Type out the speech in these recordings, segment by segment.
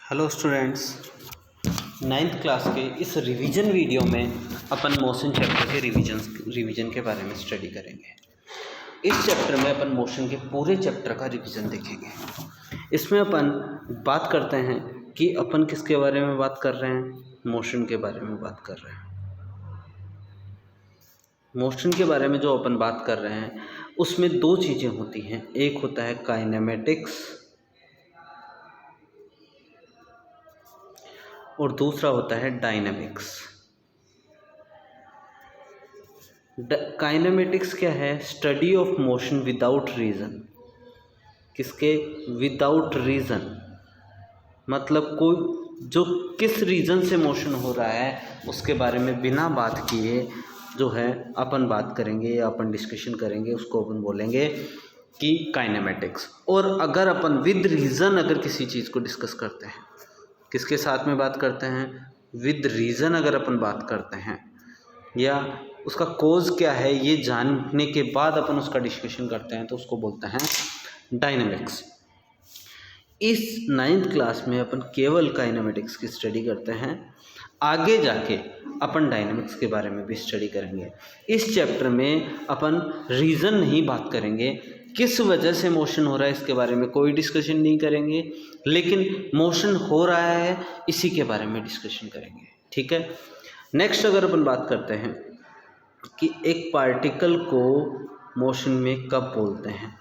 Hello students, ninth class के इस revision video में अपन मोशन चैप्टर के रिवीजन के बारे में स्टडी करेंगे। इस चैप्टर में अपन मोशन के पूरे चैप्टर का रिवीजन देखेंगे। इसमें अपन बात करते हैं कि अपन किसके बारे में बात कर रहे हैं, मोशन के बारे में बात कर रहे हैं। मोशन के बारे में जो अपन बात कर रहे हैं उसमें दो चीज़ें होती हैं, एक होता है काइनेमेटिक्स और दूसरा होता है डायनामिक्स। काइनेमेटिक्स क्या है? Study of motion without reason. किसके? विदाउट रीज़न, मतलब कोई जो किस रीज़न से मोशन हो रहा है उसके बारे में बिना बात किए जो है अपन बात करेंगे या अपन डिस्कशन करेंगे, उसको अपन बोलेंगे कि काइनेमेटिक्स। और अगर अपन विद रीज़न अगर किसी चीज़ को डिस्कस करते हैं, किसके साथ में बात करते हैं? विद रीज़न अगर अपन बात करते हैं या उसका कोज़ क्या है ये जानने के बाद अपन उसका डिस्कशन करते हैं तो उसको बोलते हैं डायनामिक्स। इस नाइन्थ क्लास में अपन केवल काइनेमेटिक्स की स्टडी करते हैं, आगे जाके अपन डायनामिक्स के बारे में भी स्टडी करेंगे। इस चैप्टर में अपन रीज़न नहीं बात करेंगे, किस वजह से मोशन हो रहा है इसके बारे में कोई डिस्कशन नहीं करेंगे, लेकिन मोशन हो रहा है इसी के बारे में डिस्कशन करेंगे। ठीक है। नेक्स्ट अगर अपन बात करते हैं कि एक पार्टिकल को मोशन में कब बोलते हैं।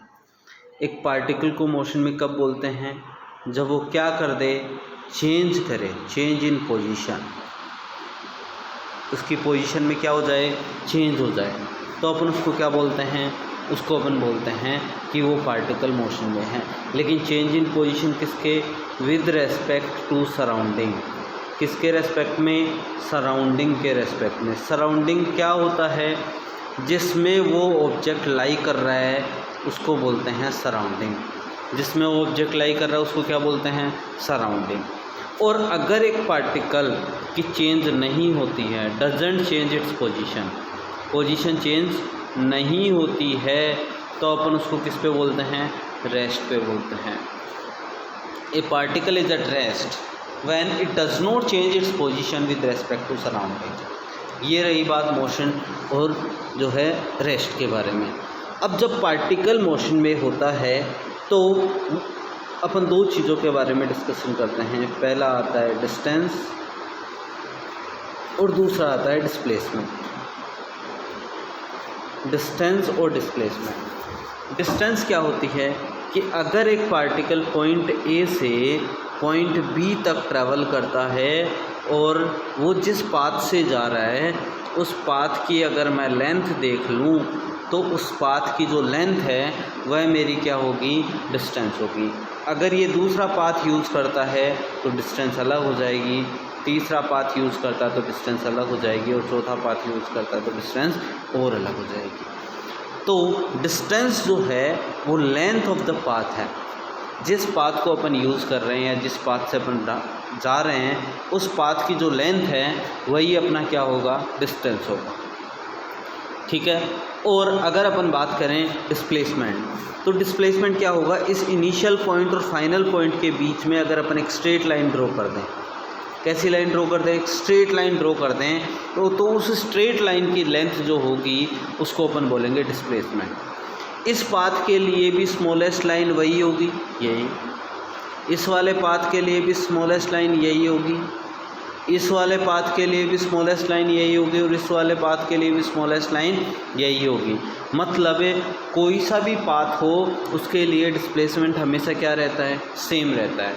एक पार्टिकल को मोशन में कब बोलते हैं? जब वो क्या कर दे? चेंज करे, चेंज इन पोजीशन। उसकी पोजीशन में क्या हो जाए? चेंज हो जाए, तो अपन उसको क्या बोलते हैं? उसको अपन बोलते हैं कि वो पार्टिकल मोशन में है। लेकिन चेंज इन पोजीशन किसके? With respect to surrounding. किसके रेस्पेक्ट में? सराउंडिंग के रेस्पेक्ट में। सराउंडिंग क्या होता है? जिसमें वो ऑब्जेक्ट लाई कर रहा है उसको बोलते हैं सराउंडिंग। जिसमें वो ऑब्जेक्ट लाई कर रहा है उसको क्या बोलते हैं? सराउंडिंग। और अगर एक पार्टिकल की चेंज नहीं होती है, doesn't change its position, position change नहीं होती है, तो अपन उसको किस पे बोलते हैं? रेस्ट पे बोलते हैं। A particle is at rest when it does not change its position with respect to surrounding. ये रही बात मोशन और जो है रेस्ट के बारे में। अब जब पार्टिकल मोशन में होता है तो अपन दो चीज़ों के बारे में डिस्कशन करते हैं। पहला आता है डिस्टेंस और दूसरा आता है डिस्प्लेसमेंट। डिस्टेंस और डिस्प्लेसमेंट। डिस्टेंस क्या होती है कि अगर एक पार्टिकल पॉइंट ए से पॉइंट बी तक ट्रैवल करता है और वो जिस पाथ से जा रहा है उस पाथ की अगर मैं लेंथ देख लूँ तो उस पाथ की जो लेंथ है वह मेरी क्या होगी? डिस्टेंस होगी। अगर ये दूसरा पाथ यूज़ करता है तो डिस्टेंस अलग हो जाएगी, तीसरा पाथ यूज़ करता है तो डिस्टेंस अलग हो जाएगी और चौथा पाथ यूज़ करता है तो डिस्टेंस और अलग हो जाएगी। तो डिस्टेंस जो है वो लेंथ ऑफ द पाथ है। जिस पाथ को अपन यूज़ कर रहे हैं या जिस पाथ से अपन जा रहे हैं उस पाथ की जो लेंथ है वही अपना क्या होगा? डिस्टेंस होगा। ठीक है। और अगर अपन बात करें डिस्प्लेसमेंट, तो डिस्प्लेसमेंट क्या होगा? इस इनिशियल पॉइंट और फाइनल पॉइंट के बीच में अगर अपन एक स्ट्रेट लाइन ड्रॉ कर दें, कैसी लाइन ड्रॉ कर दें? एक स्ट्रेट लाइन ड्रॉ कर दें तो उस स्ट्रेट लाइन की लेंथ जो होगी उसको अपन बोलेंगे डिस्प्लेसमेंट। इस पाथ के लिए भी स्मॉलेस्ट लाइन वही होगी, यही। इस वाले पाथ के लिए भी स्मॉलेस्ट लाइन यही होगी, इस वाले पाथ के लिए भी स्मॉलेस्ट लाइन यही होगी और इस वाले पाथ के लिए भी स्मॉलेस्ट लाइन यही होगी। मतलब कोई सा भी पाथ हो उसके लिए डिस्प्लेसमेंट हमेशा क्या रहता है? सेम रहता है।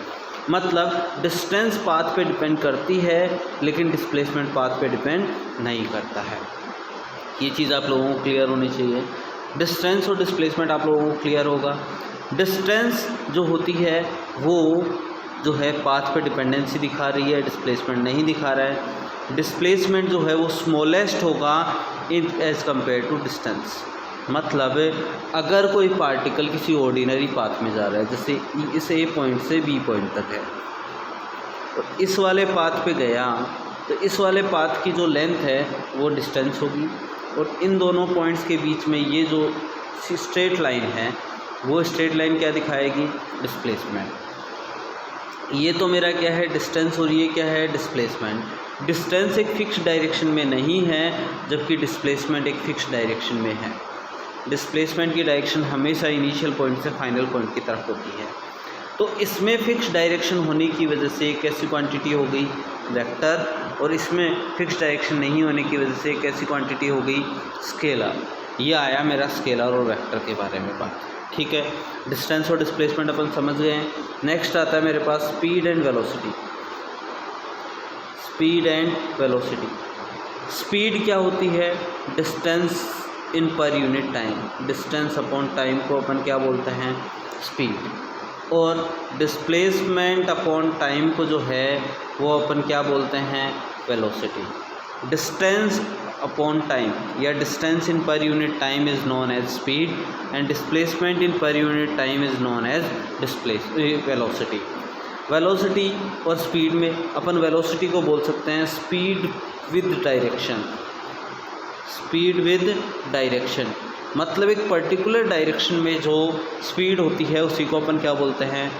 मतलब डिस्टेंस पाथ पे डिपेंड करती है लेकिन डिस्प्लेसमेंट पाथ पे डिपेंड नहीं करता है। ये चीज़ आप लोगों को क्लियर होनी चाहिए। डिस्टेंस और डिस्प्लेसमेंट आप लोगों को क्लियर होगा। डिस्टेंस जो होती है वो जो है पाथ पे डिपेंडेंसी दिखा रही है, डिस्प्लेसमेंट नहीं दिखा रहा है। डिस्प्लेसमेंट जो है वो स्मॉलेस्ट होगा इन एज़ कम्पेयर टू डिस्टेंस। मतलब अगर कोई पार्टिकल किसी ऑर्डिनरी पाथ में जा रहा है, जैसे इस ए पॉइंट से बी पॉइंट तक है, तो इस वाले पाथ पे गया तो इस वाले पाथ की जो लेंथ है वो डिस्टेंस होगी और इन दोनों पॉइंट्स के बीच में ये जो स्ट्रेट लाइन है वो स्ट्रेट लाइन क्या दिखाएगी? डिस्प्लेसमेंट। ये तो मेरा क्या है डिस्टेंस और ये क्या है डिस्प्लेसमेंट। डिस्टेंस एक फिक्स डायरेक्शन में नहीं है जबकि डिस्प्लेसमेंट एक फिक्स डायरेक्शन में है। डिस्प्लेसमेंट की डायरेक्शन हमेशा इनिशियल पॉइंट से फाइनल पॉइंट की तरफ होती है। तो इसमें फिक्स डायरेक्शन होने की वजह से एक ऐसी क्वांटिटी हो गई वेक्टर, और इसमें फिक्स डायरेक्शन नहीं होने की वजह से एक ऐसी क्वांटिटी हो गई स्केलर। ये आया मेरा स्केलर और वेक्टर के बारे में बात। ठीक है, डिस्टेंस और डिस्प्लेसमेंट अपन समझ गए हैं। नेक्स्ट आता है मेरे पास speed and velocity. Speed and velocity. Speed क्या होती है? Distance in per unit time. Distance upon time को अपन क्या बोलते हैं? स्पीड। और डिस्प्लेसमेंट अपॉन टाइम को जो है वो अपन क्या बोलते हैं? वेलोसिटी। डिस्टेंस अपॉन टाइम या distance in per unit time is known as speed and displacement in per unit time is known as velocity. Velocity और स्पीड में अपन वेलोसिटी को बोल सकते हैं speed with direction. Speed with direction मतलब एक पर्टिकुलर डायरेक्शन में जो स्पीड होती है उसी को अपन क्या बोलते हैं?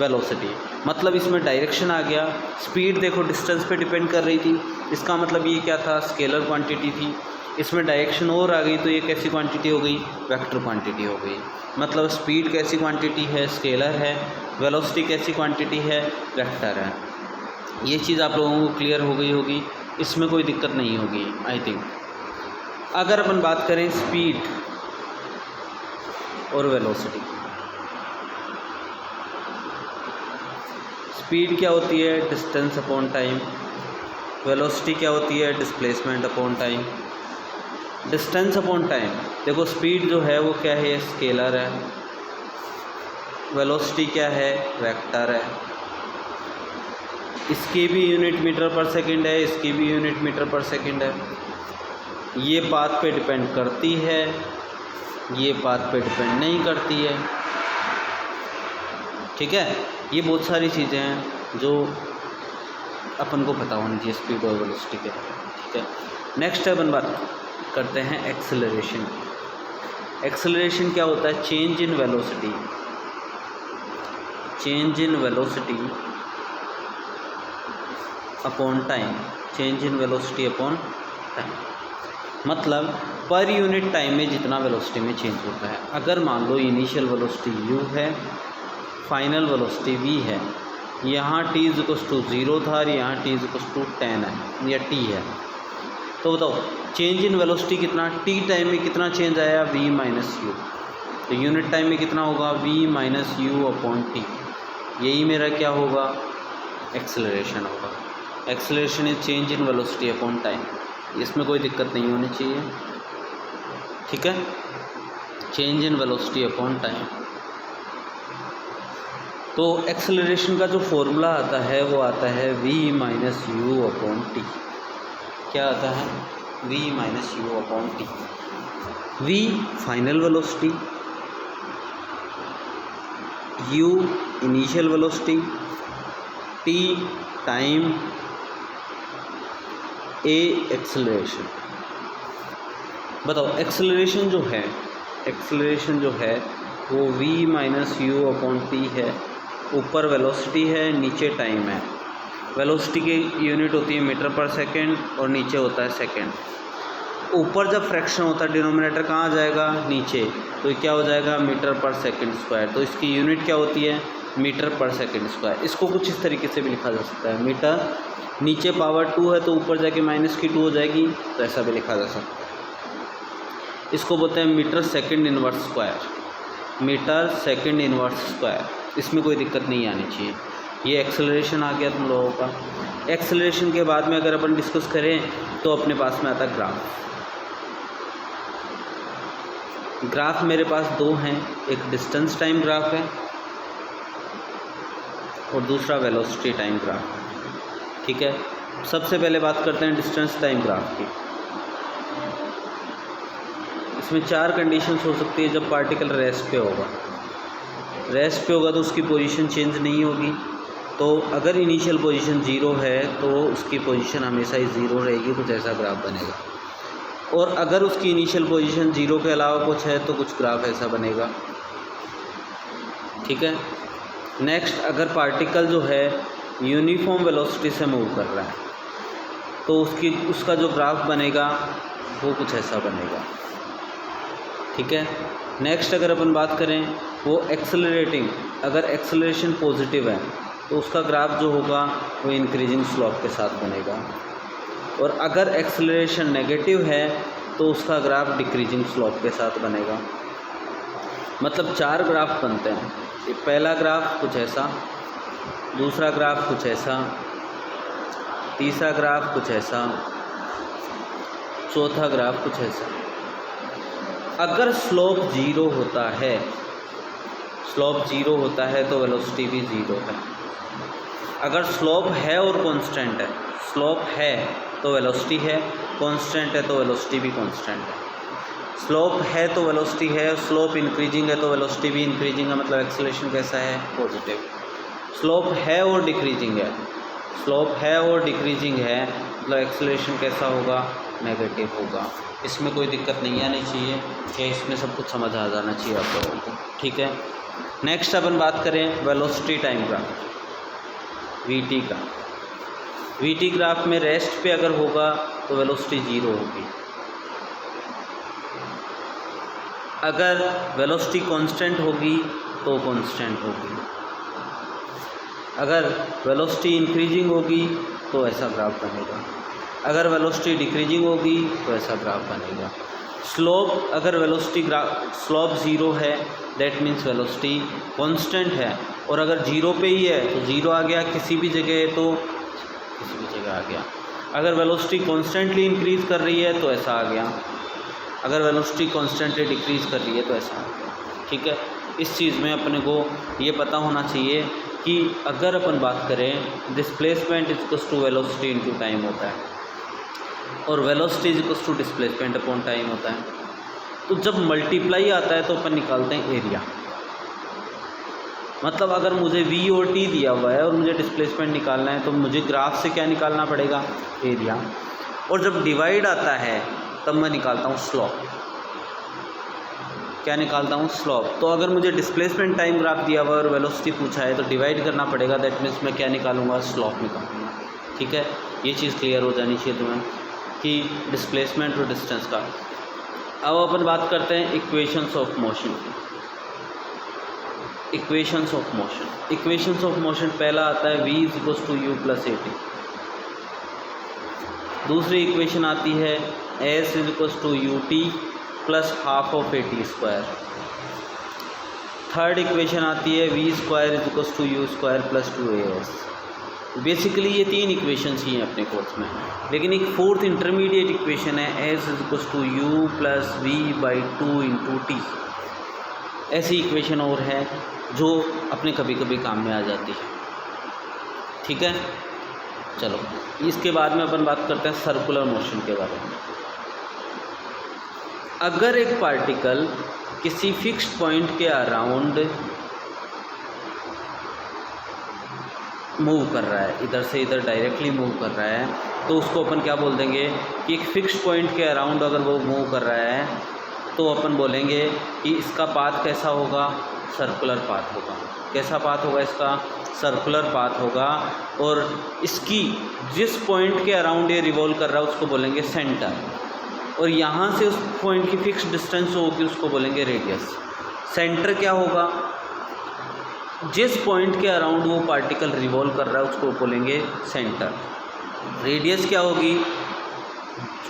वेलोसिटी। मतलब इसमें डायरेक्शन आ गया, स्पीड देखो डिस्टेंस पे डिपेंड कर रही थी, इसका मतलब ये क्या था? स्केलर क्वांटिटी थी। इसमें डायरेक्शन और आ गई तो ये कैसी क्वांटिटी हो गई? वेक्टर क्वांटिटी हो गई। मतलब स्पीड कैसी क्वांटिटी है? स्केलर है। वेलोसिटी कैसी क्वांटिटी है? वेक्टर है। ये चीज़ आप लोगों को क्लियर हो गई होगी, इसमें कोई दिक्कत नहीं होगी आई थिंक। अगर अपन बात करें स्पीड और वेलोसिटी, स्पीड क्या होती है? Distance upon time. वेलोसिटी क्या होती है? Displacement upon time. Distance upon time देखो, स्पीड जो है वो क्या है? स्केलर है। वेलोसिटी क्या है? वेक्टर है। इसकी भी यूनिट मीटर पर सेकंड है, इसकी भी यूनिट मीटर पर सेकंड है। ये बात पे डिपेंड करती है, ये बात पे डिपेंड नहीं करती है। ठीक है, ये बहुत सारी चीज़ें हैं जो अपन को पता होनी चाहिए स्पीड और वेलोसिटी के। ठीक है, नेक्स्ट अपन बात करते हैं एक्सेलरेशन। एक्सेलरेशन क्या होता है? Change in velocity. Change in velocity upon time. Change in velocity upon time मतलब पर यूनिट टाइम में जितना वेलोसिटी में चेंज होता है। अगर मान लो इनिशियल वेलोसिटी u है, फाइनल वेलोसिटी v है, यहाँ t = 0 था और यहाँ t = 10 है या t है, तो बताओ चेंज इन वेलोसिटी कितना? t टाइम में कितना चेंज आया? v - u। तो यूनिट टाइम में कितना होगा? v - u upon t। यही मेरा क्या होगा? एक्सेलरेशन होगा। Acceleration is change in velocity upon time. इसमें कोई दिक्कत नहीं होनी चाहिए। ठीक है, change in velocity upon time. तो एक्सेलरेशन का जो फॉर्मूला आता है वो आता है v - u अपॉन t। क्या आता है? v - u upon t। v final velocity, u initial velocity, t time, a acceleration. बताओ एक्सेलरेशन जो है, एक्सेलरेशन जो है वो v - u अपॉन t है। ऊपर वेलोसिटी है, नीचे टाइम है। वेलोसिटी की यूनिट होती है मीटर पर सेकंड और नीचे होता है सेकंड। ऊपर जब फ्रैक्शन होता है डिनोमिनेटर कहाँ आ जाएगा? नीचे। तो क्या हो जाएगा? मीटर पर सेकंड स्क्वायर। तो इसकी यूनिट क्या होती है? मीटर पर सेकंड स्क्वायर। इसको कुछ इस तरीके से भी लिखा जा सकता है, मीटर नीचे पावर 2 है तो ऊपर जाके -2 हो जाएगी, तो ऐसा भी लिखा जा सकता है। इसको बोलते हैं metre second inverse square. Metre second inverse square, इसमें कोई दिक्कत नहीं आनी चाहिए। ये एक्सेलरेशन आ गया तुम लोगों का। एक्सेलरेशन के बाद में अगर अपन डिस्कस करें तो अपने पास में आता है ग्राफ। ग्राफ मेरे पास दो हैं, एक डिस्टेंस टाइम ग्राफ है और दूसरा वेलोसिटी टाइम ग्राफ है। ठीक है, सबसे पहले बात करते हैं डिस्टेंस टाइम ग्राफ की। इसमें 4 कंडीशंस हो सकती है जब पार्टिकल रेस्ट पे होगा। रेस्ट पे होगा तो उसकी पोजीशन चेंज नहीं होगी। तो अगर इनिशियल पोजीशन 0 है तो उसकी पोजीशन हमेशा ही 0 रहेगी, कुछ ऐसा ग्राफ बनेगा। और अगर उसकी इनिशियल पोजीशन 0 के अलावा कुछ है तो कुछ ग्राफ ऐसा बनेगा। ठीक है, नेक्स्ट, अगर पार्टिकल जो है यूनिफॉर्म वेलोसिटी से मूव कर रहा है तो उसका जो ग्राफ बनेगा वो कुछ ऐसा बनेगा। ठीक है। नेक्स्ट, अगर अपन बात करें वो एक्सेलरेटिंग, अगर एक्सेलरेशन पॉजिटिव है तो उसका ग्राफ जो होगा वो इंक्रीजिंग स्लोप के साथ बनेगा, और अगर एक्सेलरेशन नेगेटिव है तो उसका ग्राफ डिक्रीजिंग स्लोप के साथ बनेगा। मतलब 4 ग्राफ बनते हैं। पहला ग्राफ कुछ ऐसा, दूसरा ग्राफ कुछ ऐसा, तीसरा ग्राफ कुछ ऐसा, चौथा ग्राफ कुछ ऐसा। अगर स्लोप 0 होता है, स्लोप 0 होता है तो वेलोसिटी भी 0 है। अगर स्लोप है और कांस्टेंट है, स्लोप है तो वेलोसिटी है, कांस्टेंट है तो वेलोसिटी भी कांस्टेंट है। स्लोप है तो वेलोसिटी है, स्लोप इंक्रीजिंग है तो वेलोसिटी भी इंक्रीजिंग है, मतलब एक्सेलरेशन कैसा है, पॉजिटिव। स्लोप है और डिक्रीजिंग है, स्लोप है और डिक्रीजिंग है, मतलब एक्सेलरेशन कैसा होगा, नेगेटिव होगा। इसमें कोई दिक्कत नहीं आनी चाहिए, कि इसमें सब कुछ समझ आ जाना चाहिए आप लोगों को। ठीक है। नेक्स्ट अपन बात करें वेलोसिटी टाइम ग्राफ, वीटी का। वीटी ग्राफ में रेस्ट पे अगर होगा तो वेलोसिटी 0 होगी। अगर वेलोसिटी कांस्टेंट होगी तो कांस्टेंट होगी। अगर वेलोसिटी इंक्रीजिंग होगी तो ऐसा ग्राफ बनेगा, अगर वेलोसिटी डिक्रीजिंग होगी तो ऐसा ग्राफ बनेगा। स्लोप, अगर वेलोसिटी स्लोप 0 है दैट मीन्स वेलोसिटी कांस्टेंट है, और अगर 0 पे ही है तो 0 आ गया, किसी भी जगह है तो किसी भी जगह आ गया। अगर वेलोसिटी कॉन्स्टेंटली इंक्रीज़ कर रही है तो ऐसा आ गया, अगर वेलोसिटी कॉन्स्टेंटली डिक्रीज़ कर रही है तो ऐसा आ गया। ठीक है। इस चीज़ में अपने को ये पता होना चाहिए कि अगर अपन बात करें displacement equals to velocity into time होता है, और velocity equals to displacement upon time होता है, तो जब मल्टीप्लाई आता है तो अपन निकालते हैं एरिया। मतलब अगर मुझे v और t दिया हुआ है और मुझे डिस्प्लेसमेंट निकालना है तो मुझे ग्राफ से क्या निकालना पड़ेगा, एरिया। और जब डिवाइड आता है तब मैं निकालता हूँ स्लोप। क्या निकालता हूँ, स्लोप। तो अगर मुझे डिस्प्लेसमेंट टाइम ग्राफ दिया हुआ और वेलोसिटी पूछा है तो डिवाइड करना पड़ेगा, दैट मीन्स मैं क्या निकालूंगा, स्लोप निकालूंगा। ठीक है। ये चीज़ क्लियर हो जानी चाहिए तुम्हें कि डिस्प्लेसमेंट और डिस्टेंस का। अब अपन बात करते हैं इक्वेशंस ऑफ मोशन की। Equations of motion, equations of motion पहला आता है v equals to u plus a t. दूसरी इक्वेशन आती है s equals to u t plus half of a t square. Third equation आती है v square equals to u square plus 2as। Basically ये 3 equations ही हैं अपने course में, लेकिन एक फोर्थ इंटरमीडिएट इक्वेशन है s equals to u plus v by 2 into t. ऐसी इक्वेशन और है जो अपने कभी कभी काम में आ जाती है। ठीक है। चलो, इसके बाद में अपन बात करते हैं सर्कुलर मोशन के बारे में। अगर एक पार्टिकल किसी फिक्स्ड पॉइंट के अराउंड मूव कर रहा है, इधर से इधर डायरेक्टली मूव कर रहा है, तो उसको अपन क्या बोल देंगे कि एक फिक्स्ड पॉइंट के अराउंड अगर वो मूव कर रहा है तो अपन बोलेंगे कि इसका पाथ कैसा होगा, सर्कुलर पाथ होगा। कैसा पाथ होगा इसका, सर्कुलर पाथ होगा। और इसकी जिस पॉइंट के अराउंड ये रिवॉल्व कर रहा है उसको बोलेंगे सेंटर, और यहाँ से उस पॉइंट की फिक्स डिस्टेंस होगी उसको बोलेंगे रेडियस। सेंटर क्या होगा, जिस पॉइंट के अराउंड वो पार्टिकल रिवॉल्व कर रहा है उसको बोलेंगे सेंटर। रेडियस क्या होगी,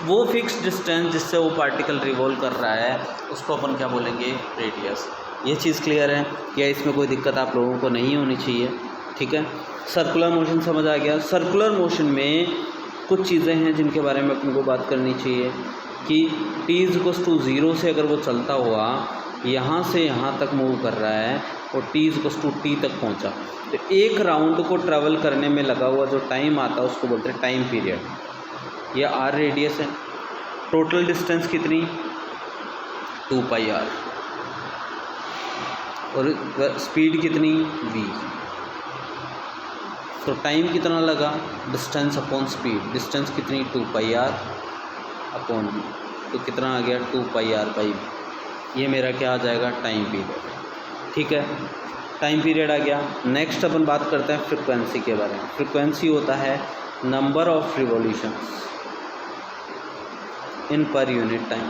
वो फिक्स डिस्टेंस जिससे वो पार्टिकल रिवॉल्व कर रहा है उसको अपन क्या बोलेंगे, रेडियस। ये चीज़ क्लियर है क्या, इसमें कोई दिक्कत आप लोगों को नहीं होनी चाहिए। ठीक है। सर्कुलर मोशन समझ आ गया। सर्कुलर मोशन में कुछ चीज़ें हैं जिनके बारे में अपन को बात करनी चाहिए कि t इक्वल्स टू 0 से अगर वो चलता हुआ यहाँ से यहाँ तक मूव कर रहा है और t इक्वल्स टू t तक पहुँचा, तो एक राउंड को ट्रैवल करने में लगा हुआ जो टाइम आता है उसको बोलते हैं टाइम पीरियड। यह r रेडियस है। टोटल डिस्टेंस कितनी, 2 पाई r, और स्पीड कितनी, v। तो टाइम कितना लगा, डिस्टेंस अपॉन स्पीड। डिस्टेंस कितनी, 2 पाई r अपॉन v, तो कितना आ गया, 2 पाई r बाई v। ये मेरा क्या आ जाएगा, टाइम पीरियड। ठीक है। टाइम पीरियड आ गया। नेक्स्ट अपन बात करते हैं फ्रिक्वेंसी के बारे में। फ्रिक्वेंसी होता है number of revolutions in per unit time,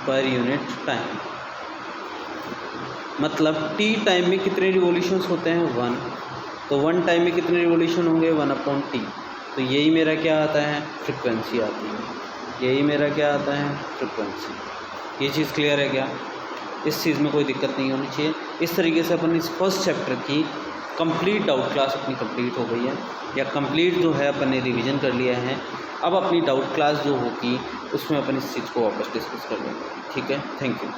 पर यूनिट टाइम मतलब टी टाइम में कितने रिवॉल्यूशंस होते हैं 1, तो 1 टाइम में कितने रिवॉल्यूशन होंगे 1/t। तो यही मेरा क्या आता है फ्रिक्वेंसी आती है, यही मेरा क्या आता है फ्रिक्वेंसी। ये चीज़ क्लियर है क्या? इस चीज़ में कोई दिक्कत नहीं होनी चाहिए। इस तरीके से अपन इस फर्स्ट चैप्टर की कंप्लीट डाउट क्लास अपनी कंप्लीट हो गई है, या कंप्लीट जो है अपन ने रिवीजन कर लिया है। अब अपनी डाउट क्लास जो होगी उसमें अपन इस चीज़ को वापस डिस्कस कर लेंगे। ठीक है, थैंक यू।